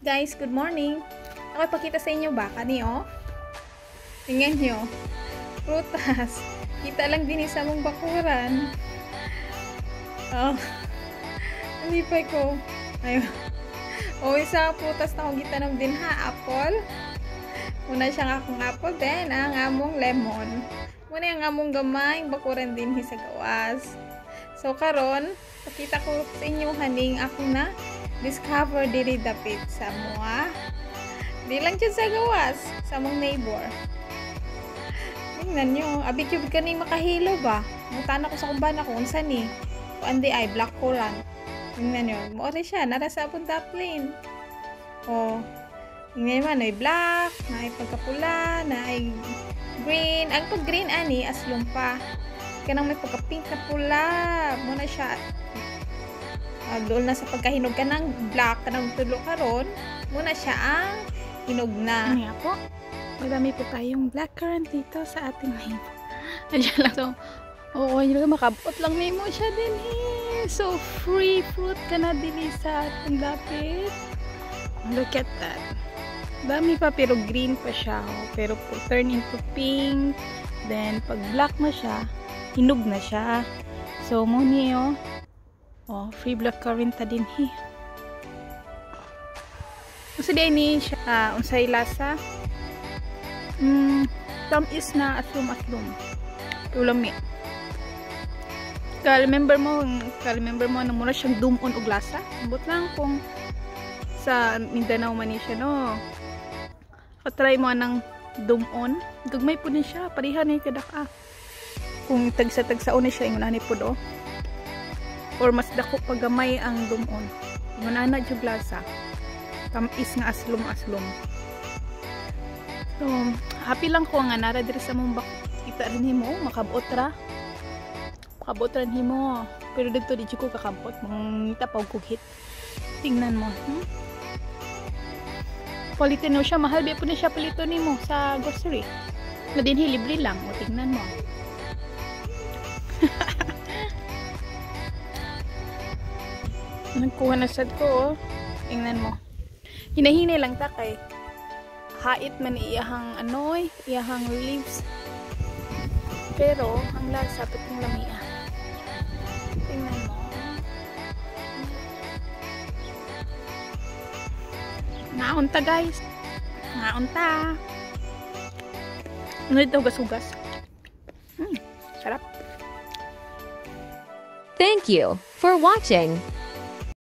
guys, good morning. Ako ipakita sa inyo baka niyo. Tingnan nyo. Prutas. Kita lang din sa mong bakuran. Oh. Nalipay ko. Ayun. O isa prutas na akong gitanong din ha. Apple. Muna siyang akong apple. Then ang among lemon. Muna yung among gamay. Bakuran din sa gawas. So karon pakita ko sa inyo haning ako na discover diri dapit sa mga di lang dyan sa gawas sa mong neighbor. Tingnan nyo, abit yung kaning makahilo ba? Mutan ako sa kumbana ko unsa ni kuandi ay black coral. Tingnan nyo, moore siya nara sa punta plain. Oh, tingnan naman ay black, na ay pagkapula, na ay green. Ang pag green ani aslong pa kanang may pagka pink na pula muna siya. Doon na sa pagkahinog ka ng black ka ng tulo karon muna siya ang hinog na. Ano po? Madami po tayong blackcurrant dito sa ating neighbor. Andiyan lang. So, oo, yun makabot lang nemo siya din eh. So, free fruit ka na dili sa ating lapit. Look at that. Dami pa pero green pa siya. Oh. Pero po turn into pink. Then, pag black na siya, hinog na siya. So, muni oh. Oh, free blackcurrant ta din he. Kasi din ni siya, unsay lasa. Tamis na aslum-aslum. Ulami. Ka-remember mo na muna siyang dumon og lasa. Ambot lang kung sa Mindanao man ni siya no. Try mo nang dumon. Gagmay po ni siya, pareha ni kadaka. Kung tagsa-tagsaon ni siya ingon ani pud oh. Or mas dako pagamay ang dumon. Ingon ana jud lasa. Tamis nga aslom-aslom. So, happy lang ko nga nara diri sa mong kita rin himo, makabot ra. Makabot ra himo. Pero dito di ko kakabot, mangita pa og kughit. Tingnan mo, Palitin mo siya, mahal ba po na siya palito nimo sa grocery. Na din libre lang, o tingnan mo. Nagkuha na sad ko, oh. Tingnan mo. Hinahinay lang ta kay hait man iyahang anoy, iyahang leaves. Pero ang lasa patong lamia. Tingnan mo. Naunta guys. Naunta. Ano ito gas-ugas? Sarap. Thank you for watching.